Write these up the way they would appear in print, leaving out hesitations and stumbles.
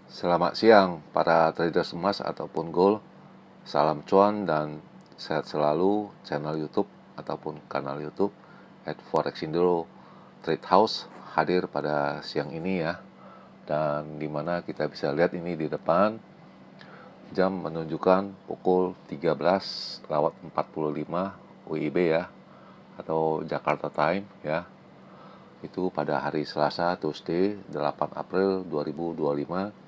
Selamat siang para traders emas ataupun gold. Salam cuan dan sehat selalu. Channel YouTube ataupun kanal YouTube @forexindro Trade House hadir pada siang ini ya. Dan dimana kita bisa lihat ini di depan jam menunjukkan pukul 13.45 WIB ya, atau Jakarta Time ya. Itu pada hari Selasa, Tuesday, 8 April 2025.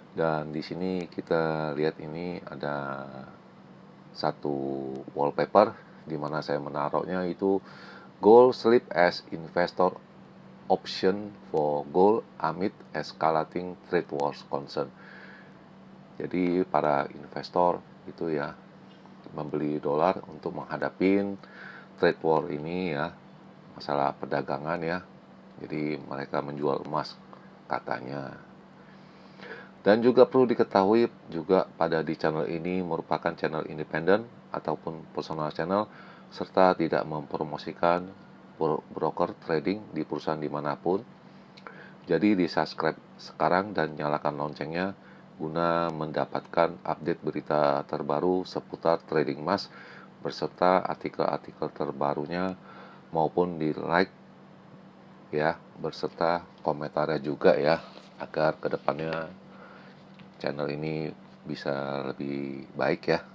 Dan di sini kita lihat ini ada satu wallpaper di mana saya menaruhnya itu Gold Sleep as Investor Option for Gold Amid Escalating Trade Wars Concern. Jadi para investor itu ya membeli dolar untuk menghadapi trade war ini ya, masalah perdagangan ya. Jadi mereka menjual emas katanya. Dan juga perlu diketahui juga pada di channel ini merupakan channel independen ataupun personal channel, serta tidak mempromosikan broker trading di perusahaan dimanapun. Jadi di subscribe sekarang dan nyalakan loncengnya guna mendapatkan update berita terbaru seputar trading emas beserta artikel-artikel terbarunya, maupun di like ya, berserta komentarnya juga ya, agar kedepannya channel ini bisa lebih baik ya.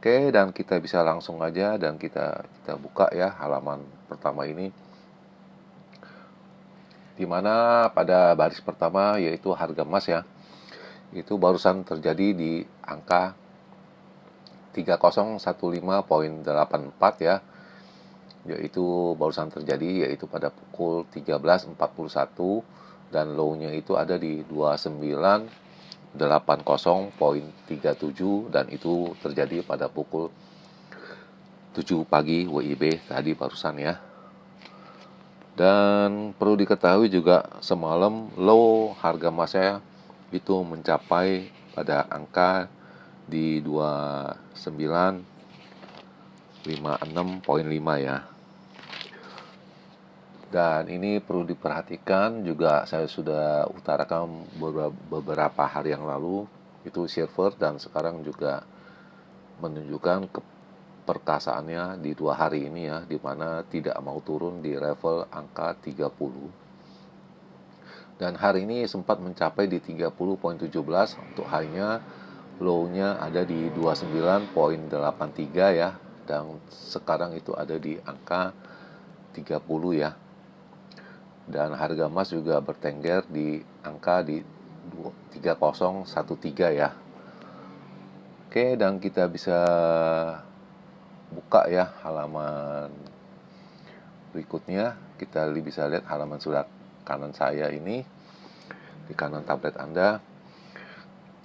Oke, dan kita bisa langsung aja dan kita buka ya halaman pertama ini, dimana pada baris pertama yaitu harga emas ya, itu barusan terjadi di angka 3015.84 ya, yaitu barusan terjadi yaitu pada pukul 13.41, dan low-nya itu ada di 2980.37, dan itu terjadi pada pukul 7 pagi WIB tadi barusan ya. Dan perlu diketahui juga semalam low harga emasnya itu mencapai pada angka di 2956.5 ya. Dan ini perlu diperhatikan juga, saya sudah utarakan beberapa hari yang lalu, itu silver dan sekarang juga menunjukkan perkasaannya di 2 hari ini ya, di mana tidak mau turun di level angka 30. Dan hari ini sempat mencapai di 30.17 untuk harinya, low-nya ada di 29.83 ya, dan sekarang itu ada di angka 30 ya. Dan harga emas juga bertengger di angka di 3013 ya. Oke, dan kita bisa buka ya halaman berikutnya. Kita bisa lihat halaman sebelah kanan saya ini, di kanan tablet Anda,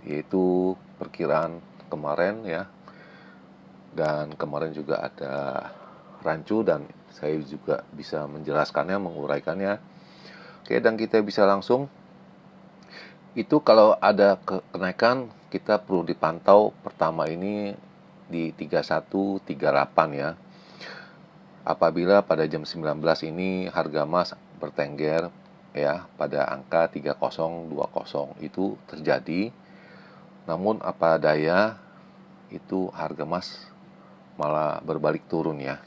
yaitu perkiraan kemarin ya. Dan kemarin juga ada rancu dan saya juga bisa menjelaskannya, menguraikannya. Oke, dan kita bisa langsung, itu kalau ada kenaikan kita perlu dipantau pertama ini di 3138 ya. Apabila pada jam 19 ini harga emas bertengger ya pada angka 3020 itu terjadi. Namun apa daya, itu harga emas malah berbalik turun ya.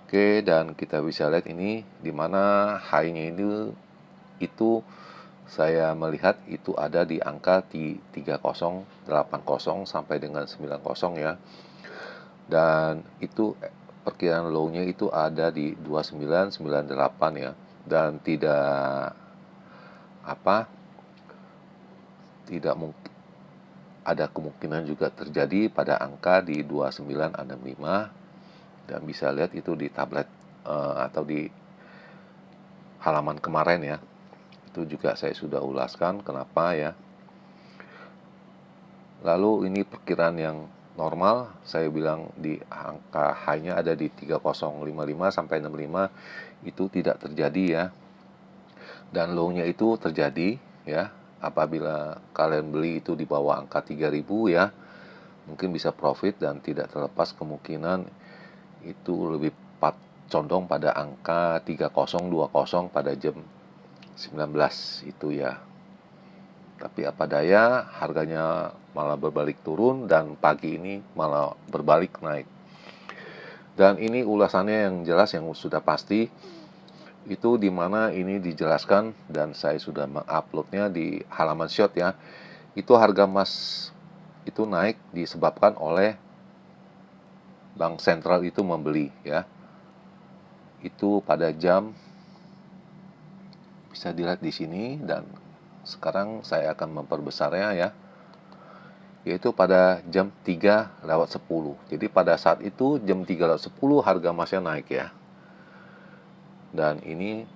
Oke, dan kita bisa lihat ini di mana high-nya itu saya melihat itu ada di angka 3080 sampai dengan 90 ya. Dan itu perkiraan low-nya itu ada di 2998 ya. Dan tidak mungkin ada kemungkinan juga terjadi pada angka di 2965. Dan bisa lihat itu di tablet atau di halaman kemarin ya. Itu juga saya sudah ulaskan kenapa ya. Lalu ini perkiraan yang normal, saya bilang di angka high-nya ada di 3055 sampai 65, itu tidak terjadi ya. Dan low-nya itu terjadi ya. Apabila kalian beli itu di bawah angka 3000 ya, mungkin bisa profit, dan tidak terlepas kemungkinan itu lebih condong pada angka 3020 pada jam 19 itu ya. Tapi apa daya, harganya malah berbalik turun dan pagi ini malah berbalik naik. Dan ini ulasannya yang jelas, yang sudah pasti, itu dimana ini dijelaskan dan saya sudah menguploadnya di halaman short ya. Itu harga emas itu naik disebabkan oleh bank sentral itu membeli ya. Itu pada jam, bisa dilihat di sini, dan sekarang saya akan memperbesarnya ya, yaitu pada jam 3:10. Jadi pada saat itu jam 3:10 harga emasnya naik ya. Dan ini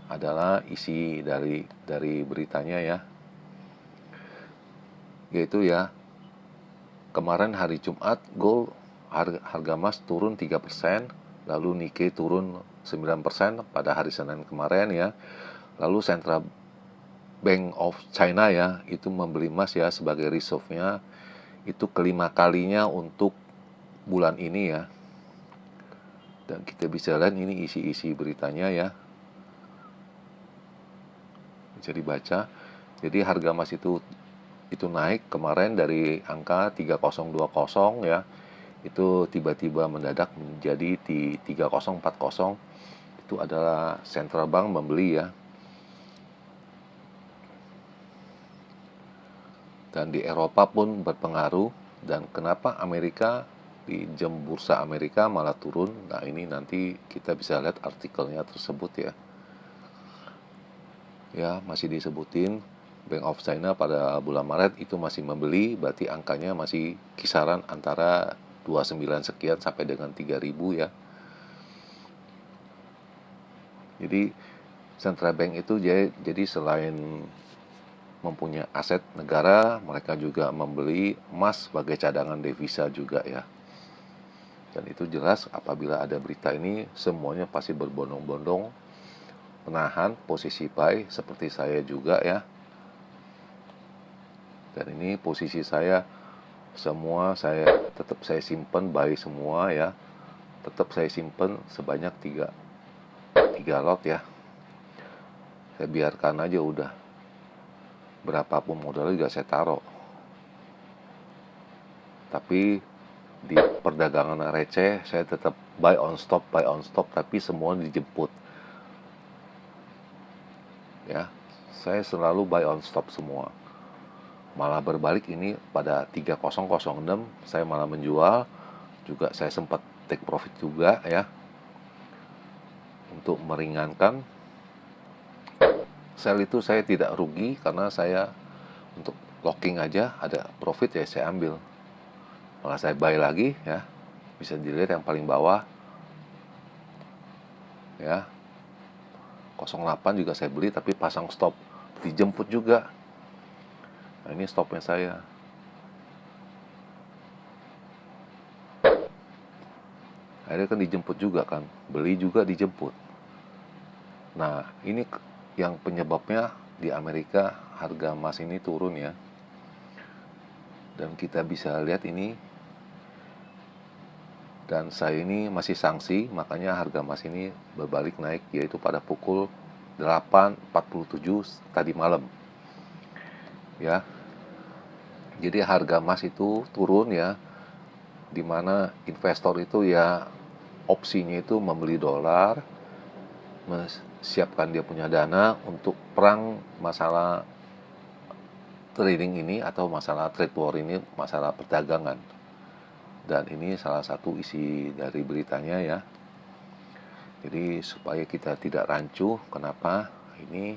adalah isi dari beritanya ya. Yaitu ya, kemarin hari Jumat gold harga emas turun 3%, lalu Nikkei turun 9% pada hari Senin kemarin ya. Lalu Central Bank of China ya, itu membeli emas ya sebagai reserve-nya, itu kelima kalinya untuk bulan ini ya. Dan kita bisa lihat ini isi-isi beritanya ya, bisa dibaca. Jadi harga emas itu naik kemarin dari angka 3020 ya, itu tiba-tiba mendadak menjadi di 3040. Itu adalah central bank membeli ya. Dan di Eropa pun berpengaruh. Dan kenapa Amerika, di jam bursa Amerika malah turun? Nah, ini nanti kita bisa lihat artikelnya tersebut ya. Ya, masih disebutin Bank of China pada bulan Maret itu masih membeli, berarti angkanya masih kisaran antara 29 sekian sampai dengan 3000 ya. Jadi central bank itu jadi selain mempunyai aset negara, mereka juga membeli emas sebagai cadangan devisa juga ya. Dan itu jelas apabila ada berita ini, semuanya pasti berbondong-bondong menahan posisi buy seperti saya juga ya. Dan ini posisi saya semua tetap saya simpen buy semua ya. Tetap saya simpen sebanyak 3 lot ya. Saya biarkan aja udah. Berapapun modalnya juga saya taruh. Tapi di perdagangan receh saya tetap buy on stop, tapi semua dijemput. Ya, saya selalu buy on stop semua. Malah berbalik ini pada 3006 saya malah menjual. Juga saya sempat take profit juga ya, untuk meringankan. Sell itu saya tidak rugi karena saya untuk locking aja ada profit ya saya ambil. Malah saya buy lagi ya. Bisa dilihat yang paling bawah ya, 08 juga saya beli tapi pasang stop, dijemput juga. Nah, ini stopnya saya. Akhirnya kan dijemput juga kan, beli juga dijemput. Nah, ini yang penyebabnya di Amerika harga emas ini turun ya. Dan kita bisa lihat ini, dan saya ini masih sanksi, makanya harga emas ini berbalik naik, yaitu pada pukul 8.47 tadi malam ya. Jadi harga emas itu turun ya, dimana investor itu ya opsinya itu membeli dolar, siapkan dia punya dana untuk perang masalah trading ini atau masalah trade war ini, masalah perdagangan. Dan ini salah satu isi dari beritanya ya. Jadi supaya kita tidak rancu, kenapa ini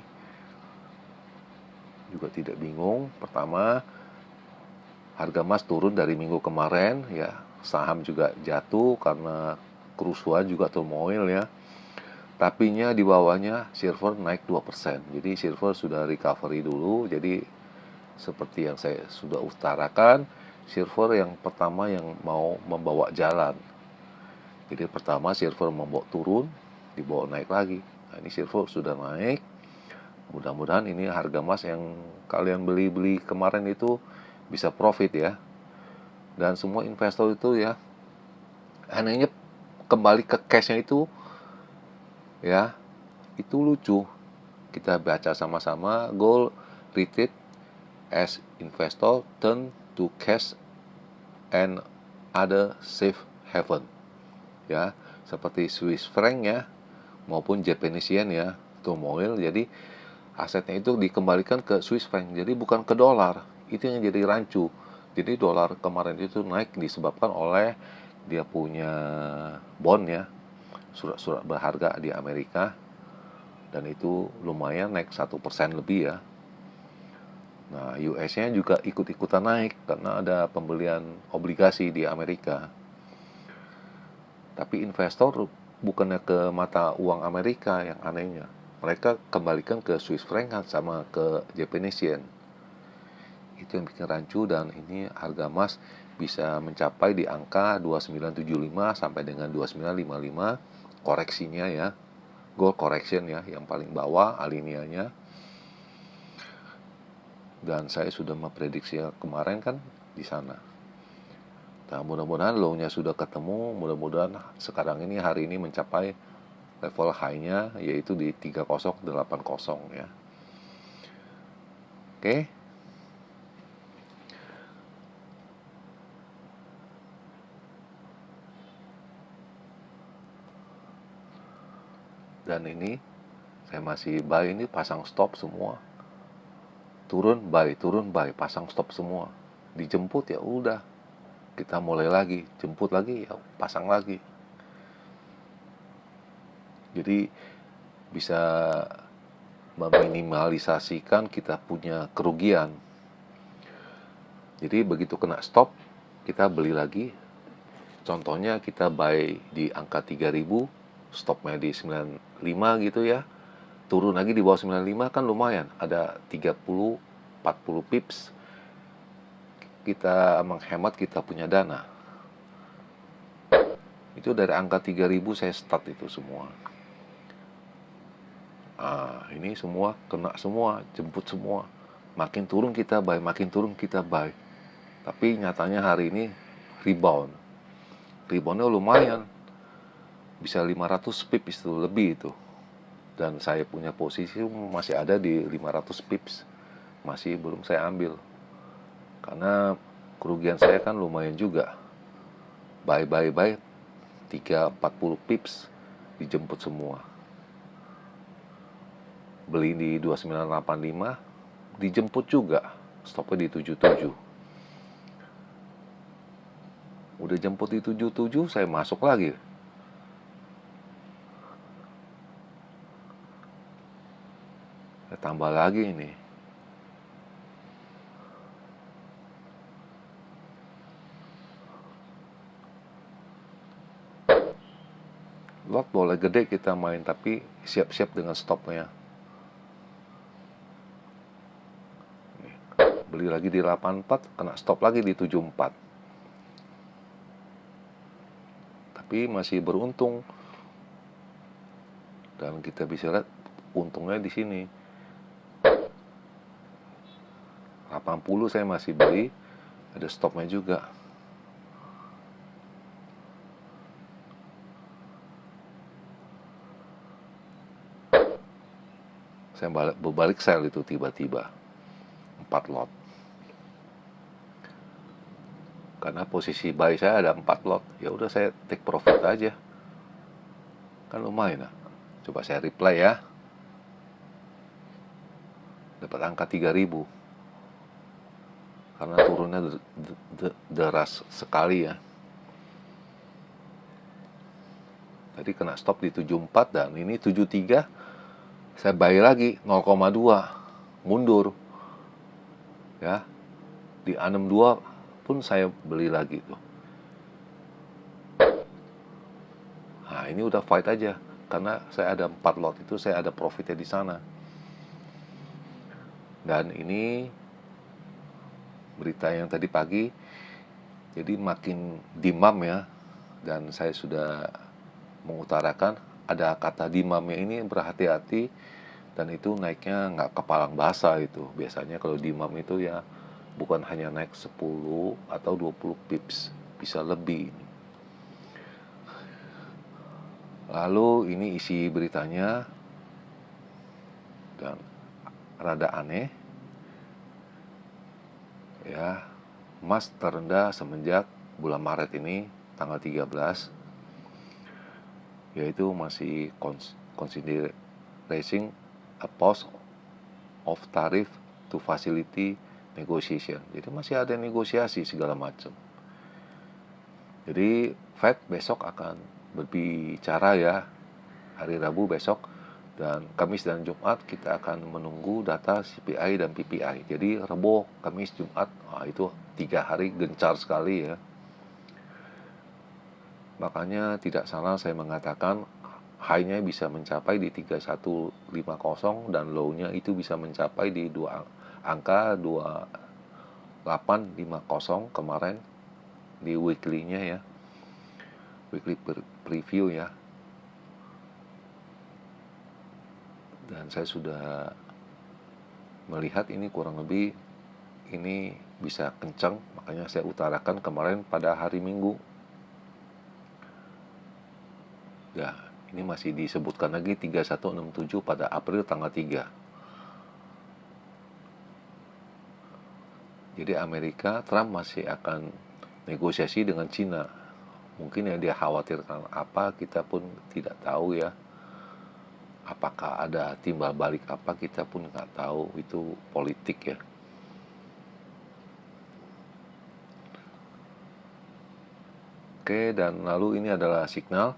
juga tidak bingung. Pertama, harga emas turun dari minggu kemarin ya, saham juga jatuh karena kerusuhan juga turmoil ya. Tapinya di bawahnya silver naik 2%. Jadi silver sudah recovery dulu. Jadi seperti yang saya sudah utarakan, silver yang pertama yang mau membawa jalan. Jadi pertama silver membawa turun, dibawa naik lagi. Nah, ini silver sudah naik. Mudah-mudahan ini harga emas yang kalian beli-beli kemarin itu bisa profit ya. Dan semua investor itu ya, anehnya kembali ke cashnya itu ya, itu lucu. Kita baca sama-sama, gold retreat as investor turn to cash and other safe haven, ya, seperti Swiss franc ya, maupun Japanese yen ya, turmoil. Jadi asetnya itu dikembalikan ke Swiss franc, jadi bukan ke dolar. Itu yang jadi rancu. Jadi dolar kemarin itu naik disebabkan oleh dia punya bond ya, surat-surat berharga di Amerika, dan itu lumayan naik 1% lebih ya. Nah, US-nya juga ikut-ikutan naik karena ada pembelian obligasi di Amerika. Tapi investor bukannya ke mata uang Amerika yang anehnya. Mereka kembalikan ke Swiss franc sama ke Japanese yen. Itu yang bikin rancu, dan ini harga emas bisa mencapai di angka 2975 sampai dengan 2955 koreksinya ya. Gold correction ya, yang paling bawah alinianya. Dan saya sudah memprediksi kemarin kan di sana. Nah, mudah-mudahan low-nya sudah ketemu, mudah-mudahan sekarang ini hari ini mencapai level high-nya yaitu di 3080 ya. Oke. Dan ini saya masih buy, ini pasang stop semua. Turun buy, pasang stop semua. Dijemput ya udah, kita mulai lagi, jemput lagi ya pasang lagi. Jadi bisa meminimalisasikan kita punya kerugian. Jadi begitu kena stop, kita beli lagi. Contohnya kita buy di angka 3000, stopnya di 95 gitu ya. Turun lagi di bawah 95 kan lumayan, ada 30-40 pips. Kita menghemat kita punya dana. Itu dari angka 3000 saya start itu semua. Ini semua kena semua, jemput semua. Makin turun kita buy, makin turun kita buy. Tapi nyatanya hari ini rebound. Reboundnya lumayan. Bisa 500 pips itu lebih itu. Dan saya punya posisi masih ada di 500 pips. Masih belum saya ambil. Karena kerugian saya kan lumayan juga. Buy 3-40 pips dijemput semua. Beli di 2985 dijemput juga, stopnya di 77. Udah jemput di 77, saya masuk lagi. Saya tambah lagi ini. Lot boleh gede kita main, tapi siap-siap dengan stopnya. Beli lagi di 84, kena stop lagi di 74. Tapi masih beruntung. Dan kita bisa lihat untungnya di sini. 80 saya masih beli, ada stopnya juga. Saya berbalik sell itu tiba-tiba 4 lot. Karena posisi buy saya ada 4 lot, ya udah saya take profit aja. Kan lumayan lah. Coba saya reply ya. Dapat angka 3000. Karena turunnya deras sekali ya. Tadi kena stop di 74 dan ini 73. Saya buy lagi 0,2. Mundur. Ya. Di 62 pun saya beli lagi tuh. Nah, ini udah fight aja karena saya ada 4 lot itu, saya ada profitnya di sana. Dan ini berita yang tadi pagi, jadi makin dimam ya. Dan saya sudah mengutarakan ada kata dimamnya ini, berhati-hati, dan itu naiknya nggak kepalang basah itu. Biasanya kalau dimam itu ya bukan hanya naik 10 atau 20 pips, bisa lebih. Lalu ini isi beritanya, dan rada aneh. ya, emas terendah semenjak bulan Maret ini tanggal 13, yaitu masih considering a pause of tariff to facility negotiation. Jadi masih ada negosiasi segala macam. Jadi Fed besok akan berbicara ya, hari Rabu besok, dan Kamis dan Jumat kita akan menunggu data CPI dan PPI. Jadi Rabu, Kamis, Jumat, itu 3 hari gencar sekali ya. Makanya tidak salah saya mengatakan high-nya bisa mencapai di 3150 dan low-nya itu bisa mencapai di angka 2850 kemarin di weekly-nya ya. Weekly preview ya. Dan saya sudah melihat ini kurang lebih ini bisa kencang, makanya saya utarakan kemarin pada hari Minggu. Ya, ini masih disebutkan lagi 3167 pada April tanggal 3. Jadi Trump masih akan negosiasi dengan Cina. Mungkin yang dia khawatirkan apa kita pun tidak tahu ya. Apakah ada timbal balik apa kita pun nggak tahu, itu politik ya. Oke, dan lalu ini adalah signal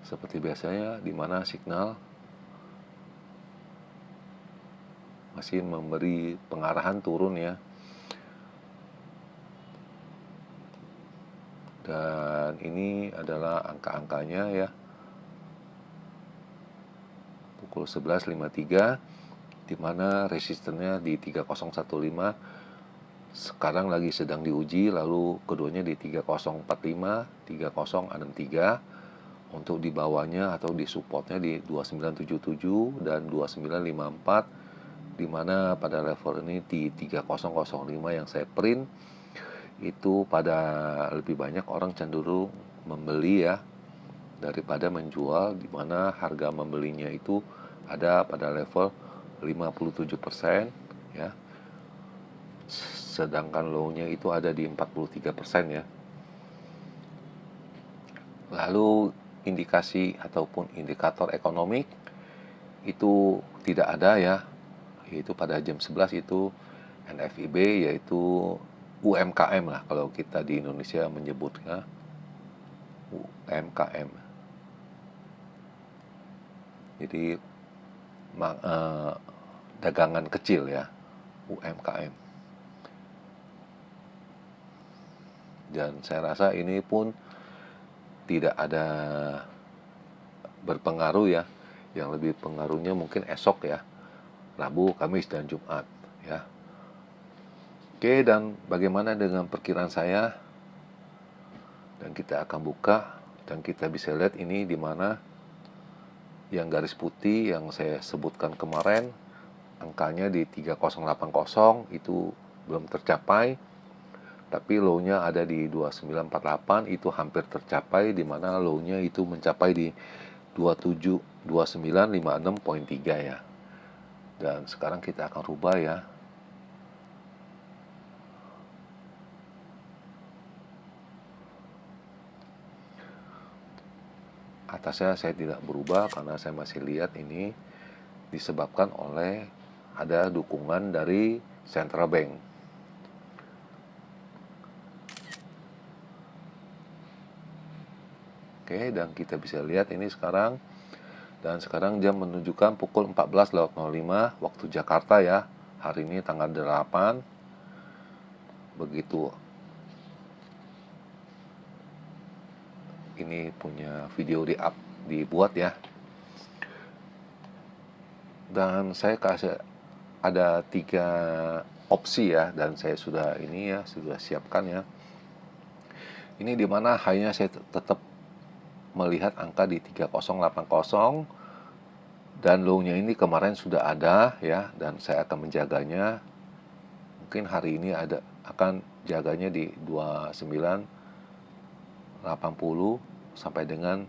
seperti biasanya, di mana signal masih memberi pengarahan turun ya. Dan ini adalah angka-angkanya ya. Pukul 11.53, di mana resistennya di 3015, sekarang lagi sedang diuji, lalu keduanya di 3045, 3063, untuk di bawahnya atau di supportnya di 2977 dan 2954, di mana pada level ini di 3005 yang saya print itu pada lebih banyak orang cenderung membeli ya daripada menjual, di mana harga membelinya itu ada pada level 57% ya. Sedangkan low-nya itu ada di 43% ya. Lalu indikasi ataupun indikator ekonomi itu tidak ada ya. Yaitu pada jam 11 itu NFIB, yaitu UMKM lah kalau kita di Indonesia menyebutnya UMKM. Jadi dagangan kecil ya, UMKM. Dan saya rasa ini pun tidak ada berpengaruh ya. Yang lebih pengaruhnya mungkin esok ya, Rabu, Kamis, dan Jumat ya. Oke, dan bagaimana dengan perkiraan saya? Dan kita akan buka dan kita bisa lihat ini di mana yang garis putih yang saya sebutkan kemarin, angkanya di 3080 itu belum tercapai, tapi low-nya ada di 2948, itu hampir tercapai, di mana low-nya itu mencapai di 2956.3 ya. Dan sekarang kita akan rubah ya. Atasnya saya tidak berubah karena saya masih lihat ini disebabkan oleh ada dukungan dari Central Bank. Oke, dan kita bisa lihat ini sekarang. Dan sekarang jam menunjukkan pukul 14.05 waktu Jakarta ya. Hari ini tanggal 8. Begitu ini punya video dibuat ya. Dan saya kasih ada 3 opsi ya, dan saya sudah siapkan ya. Ini dimana high-nya saya tetap melihat angka di 3080 dan low-nya ini kemarin sudah ada ya, dan saya akan menjaganya. Mungkin hari ini akan jaganya di 2980 sampai dengan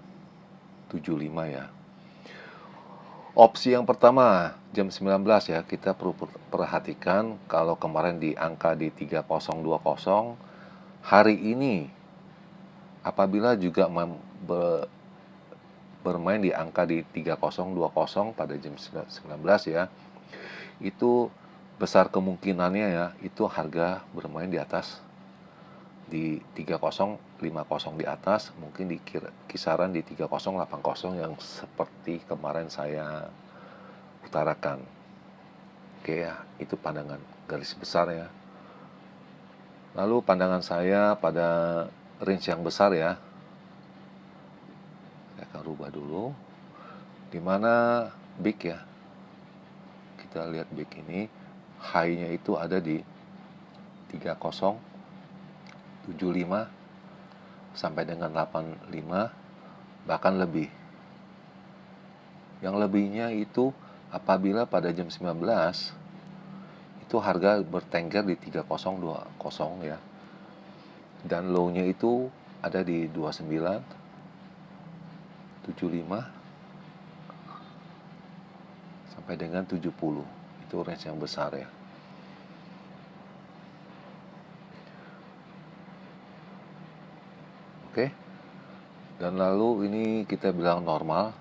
75 ya. Opsi yang pertama, jam 19 ya, kita perlu perhatikan kalau kemarin di angka di 3020, hari ini apabila juga bermain di angka di 3020 pada jam 19 ya, itu besar kemungkinannya ya, itu harga bermain di atas di 3050 di atas, mungkin di kisaran di 3080 yang seperti kemarin saya utarakan. Oke ya, itu pandangan garis besar ya. Lalu pandangan saya pada range yang besar ya. Saya akan rubah dulu. Dimana big ya. Kita lihat big ini, high-nya itu ada di 3075 sampai dengan 85, bahkan lebih. Yang lebihnya itu apabila pada jam 19 itu harga bertengger di 3020 ya. Dan low-nya itu ada di 2975 sampai dengan 70. Itu range yang besar ya. Oke. Dan lalu ini kita bilang normal.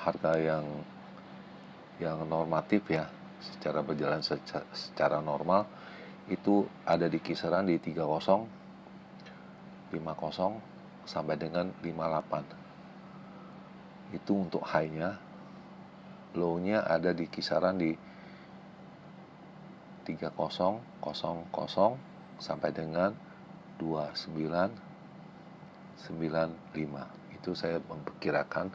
Harga yang normatif ya, secara berjalan secara normal itu ada di kisaran di 3050 sampai dengan 58. Itu untuk high-nya. Low-nya ada di kisaran di 3000 sampai dengan 2995. Itu saya memperkirakan,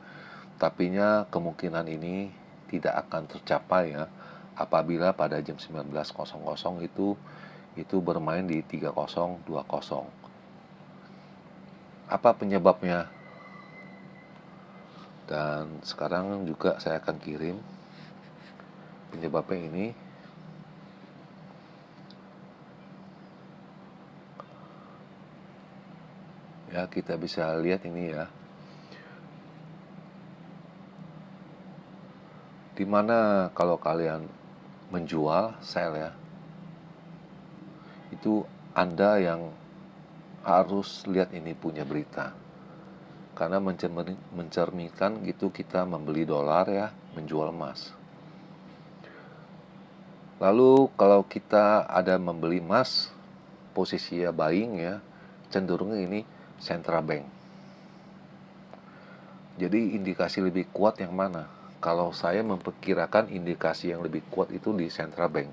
tapinya kemungkinan ini tidak akan tercapai ya apabila pada jam 19.00 itu bermain di 3020. Apa penyebabnya? Dan sekarang juga saya akan kirim penyebabnya ini. Ya, kita bisa lihat ini ya. Dimana kalau kalian menjual, sell ya, itu Anda yang harus lihat ini punya berita. Karena mencerminkan gitu kita membeli dolar ya, menjual emas. Lalu kalau kita ada membeli emas, posisi ya buying ya, cenderungnya ini central bank. Jadi indikasi lebih kuat yang mana? Kalau saya memperkirakan indikasi yang lebih kuat itu di central bank.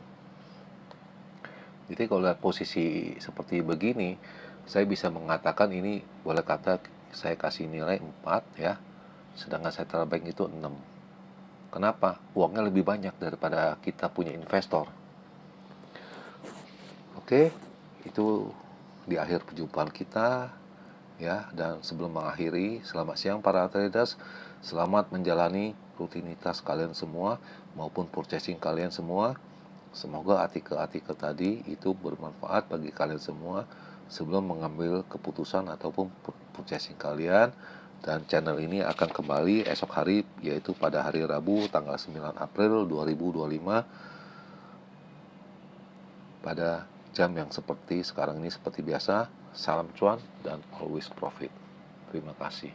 Jadi kalau lihat posisi seperti begini, saya bisa mengatakan ini boleh kata saya kasih nilai 4 ya, sedangkan central bank itu 6. Kenapa? Uangnya lebih banyak daripada kita punya investor. Oke, itu di akhir perjumpaan kita ya. Dan sebelum mengakhiri, selamat siang para traders, selamat menjalani rutinitas kalian semua maupun purchasing kalian semua. Semoga artikel-artikel tadi itu bermanfaat bagi kalian semua sebelum mengambil keputusan ataupun purchasing kalian. Dan channel ini akan kembali esok hari, yaitu pada hari Rabu tanggal 9 April 2025 pada jam yang seperti sekarang ini seperti biasa. Salam cuan dan always profit. Terima kasih.